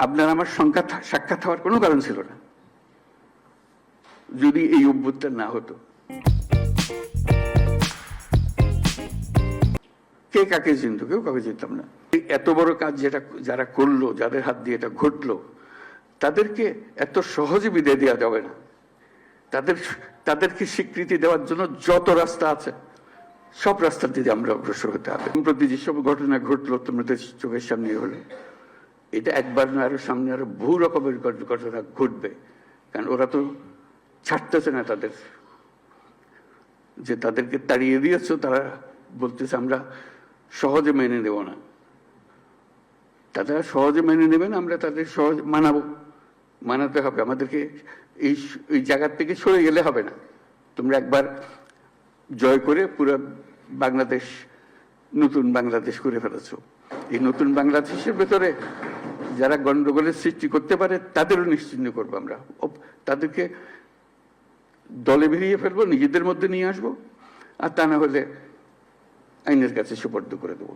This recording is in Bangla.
আপনার আমার সাক্ষাৎ হওয়ার কোনো কারণ ছিল না যদি এই অভ্যুত্থান না হতো। কে কাকে চিনত? কেউ কাকে চিনতাম না। এত বড় কাজ যারা করলো, যাদের হাত দিয়ে এটা ঘটলো, তাদেরকে এত সহজে বিদায় দেওয়া যাবে না। তাদেরকে স্বীকৃতি দেওয়ার জন্য যত রাস্তা আছে সব রাস্তা দিয়ে আমরা অগ্রসর হতে হবে। সম্প্রতি যেসব ঘটনা ঘটলো তোমাদের চোখের সামনে হলো, এটা একবার না, আরো সামনে আরো বহু রকমের ঘটনা ঘটবে। কারণ ওরা তো ছাড়তেছে না তাদেরকে তাড়িয়ে দিয়েছো, তারা বলতেছে আমরা সহজে মেনে নেব না। তারা সহজে মেনে নেবে না, আমরা তাদের সহজে মানাতে হবে। আমাদেরকে এই জায়গার থেকে সরে গেলে হবে না। তোমরা একবার জয় করে পুরো বাংলাদেশ নতুন বাংলাদেশ করে ফেলেছো। এই নতুন বাংলাদেশের ভেতরে যারা গন্ডগোলের সৃষ্টি করতে পারে তাদেরও নিশ্চিহ্ন করবো আমরা। তাদেরকে দলে বেরিয়ে ফেলবো, নিজেদের মধ্যে নিয়ে আসবো, আর তা না হলে আইনের কাছে সুপর্দ করে দেবো।